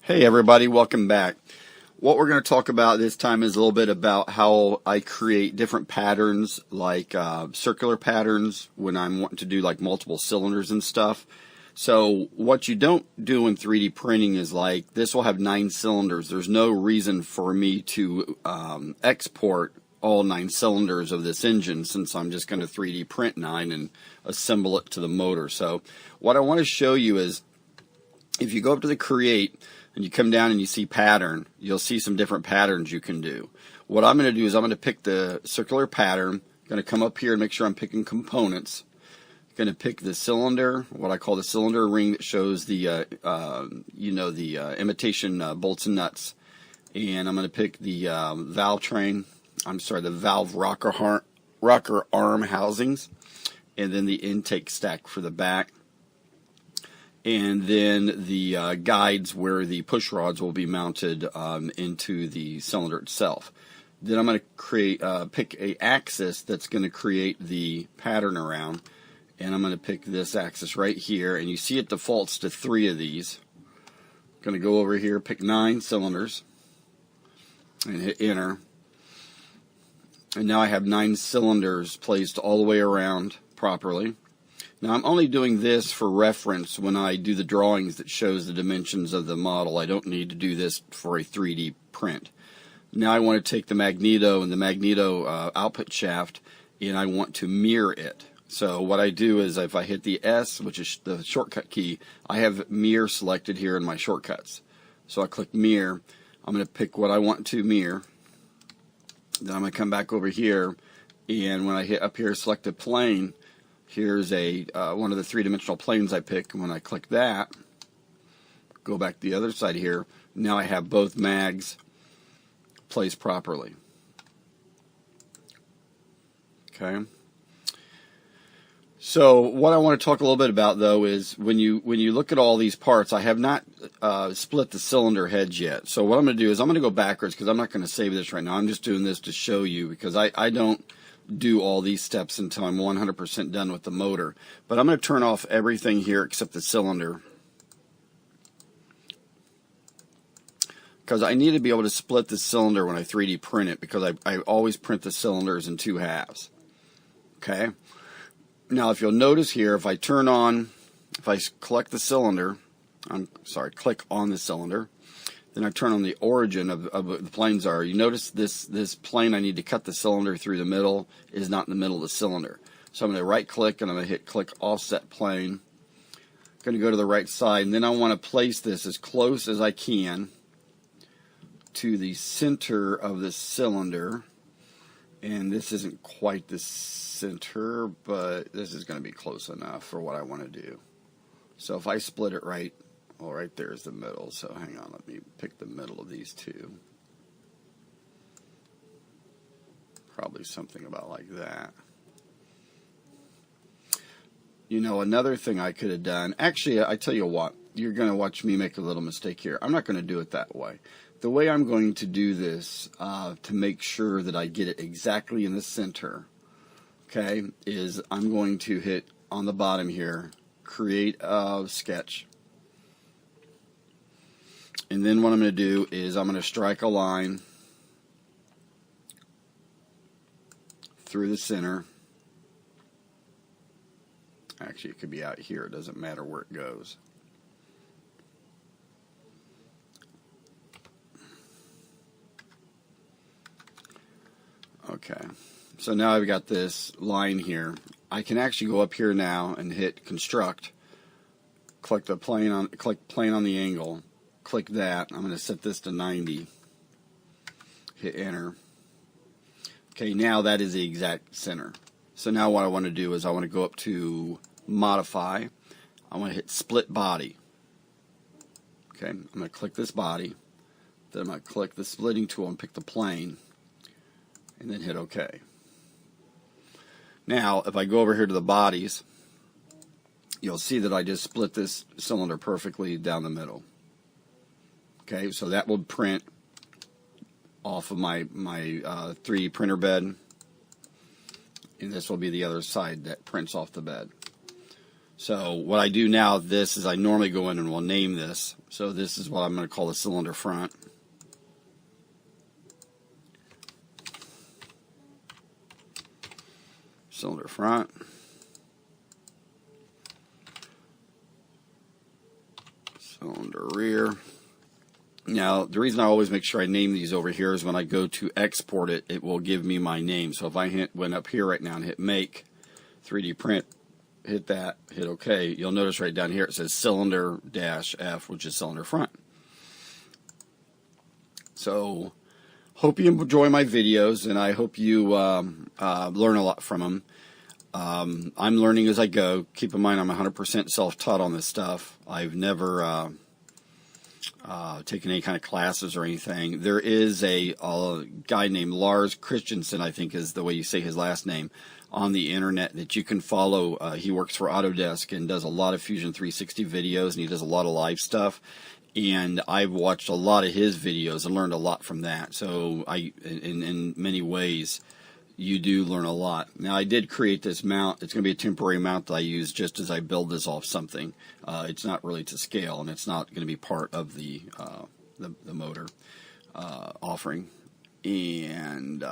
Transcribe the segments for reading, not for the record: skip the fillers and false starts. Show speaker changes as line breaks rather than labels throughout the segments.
Hey everybody, welcome back. What we're going to talk about this time is a little bit about how I create different patterns, like circular patterns when I'm wanting to do like multiple cylinders and stuff. So what you don't do in 3D printing is like, this will have 9 cylinders. There's no reason for me to export all 9 cylinders of this engine, since I'm just going to 3D print 9 and assemble it to the motor. So what I want to show you is, if you go up to the create and you come down and you see pattern, you'll see some different patterns you can do. What I'm going to do is I'm going to pick the circular pattern. I'm going to come up here and make sure I'm picking components. I'm going to pick the cylinder, what I call the cylinder ring that shows the imitation bolts and nuts. And I'm going to pick the the valve rocker arm housings, and then the intake stack for the back. And then the guides where the push rods will be mounted into the cylinder itself. Then I'm going to pick a axis that's going to create the pattern around, and I'm going to pick this axis right here, and you see it defaults to 3 of these. I'm going to go over here, pick 9 cylinders, and hit enter. And now I have 9 cylinders placed all the way around properly. Now I'm only doing this for reference when I do the drawings that shows the dimensions of the model. I don't need to do this for a 3D print. Now I want to take the magneto and the magneto output shaft, and I want to mirror it. So what I do is, if I hit the S, which is the shortcut key, I have mirror selected here in my shortcuts. So I click mirror. I'm going to pick what I want to mirror. Then I'm going to come back over here, and when I hit up here, select a plane, here's one of the 3-dimensional planes I pick. And when I click that, go back to the other side here, now I have both mags placed properly. Okay. So what I want to talk a little bit about, though, is when you look at all these parts, I have not split the cylinder heads yet. So what I'm going to do is I'm going to go backwards, because I'm not going to save this right now. I'm just doing this to show you, because I don't do all these steps until I'm 100% done with the motor. But I'm going to turn off everything here except the cylinder, because I need to be able to split the cylinder when I 3D print it, because I always print the cylinders in 2 halves. Okay. Now if you'll notice here, if I click the cylinder, click on the cylinder, then I turn on the origin of the planes are. You notice this plane I need to cut the cylinder through the middle is not in the middle of the cylinder. So I'm going to right click, and I'm going to hit click offset plane. I'm going to go to the right side, and then I want to place this as close as I can to the center of the cylinder. And this isn't quite the center, but this is going to be close enough for what I want to do. So if I split it right, well, right there is the middle. So hang on, let me pick the middle of these two. Probably something about like that. You know, another thing I could have done, actually, I tell you what, you're going to watch me make a little mistake here. I'm not going to do it that way. The way I'm going to do this to make sure that I get it exactly in the center, okay, is I'm going to hit on the bottom here, create a sketch. And then what I'm going to do is I'm going to strike a line through the center. Actually, it could be out here. It doesn't matter where it goes. Okay, so now I've got this line here. I can actually go up here now and hit construct. Click plane on the angle. Click that. I'm going to set this to 90. Hit enter. Okay, now that is the exact center. So now what I want to do is I want to go up to modify. I want to hit split body. Okay, I'm going to click this body, then I'm going to click the splitting tool and pick the plane, and then hit OK. Now, if I go over here to the bodies, you'll see that I just split this cylinder perfectly down the middle. Okay, so that will print off of my 3D printer bed, and this will be the other side that prints off the bed. So what I do now, this is I normally go in and will name this. So this is what I'm going to call the cylinder front. Cylinder front. Cylinder rear. Now, the reason I always make sure I name these over here is when I go to export it, it will give me my name. So if I went up here right now and hit make, 3D print, hit that, hit OK, you'll notice right down here it says cylinder-F, which is cylinder front. So, hope you enjoy my videos, and I hope you learn a lot from them. I'm learning as I go. Keep in mind, I'm 100% self-taught on this stuff. I've never taken any kind of classes or anything. There is a guy named Lars Christensen, I think is the way you say his last name, on the internet that you can follow. He works for Autodesk and does a lot of Fusion 360 videos, and he does a lot of live stuff. And I've watched a lot of his videos and learned a lot from that. So in many ways, you do learn a lot. Now, I did create this mount. It's going to be a temporary mount that I use just as I build this off something. It's not really to scale, and it's not going to be part of the motor offering. And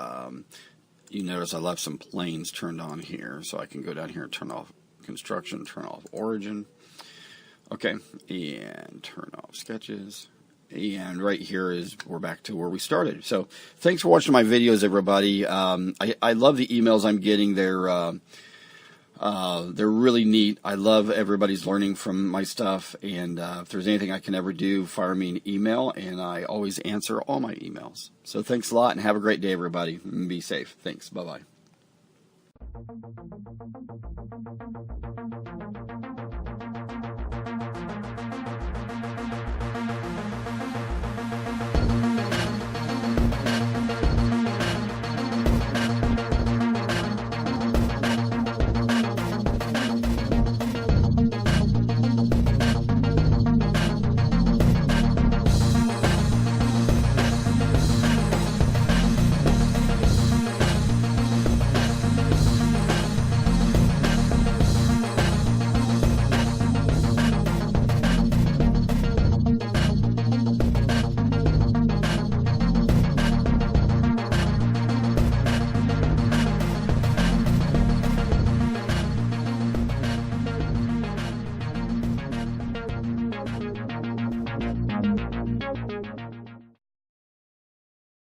you notice I left some planes turned on here, so I can go down here and turn off construction, turn off origin. Okay, and turn off sketches. And right here is, we're back to where we started. So thanks for watching my videos, everybody. I love the emails I'm getting. They're really neat. I love everybody's learning from my stuff. And if there's anything I can ever do, fire me an email, and I always answer all my emails. So thanks a lot, and have a great day, everybody. And be safe. Thanks. Bye-bye.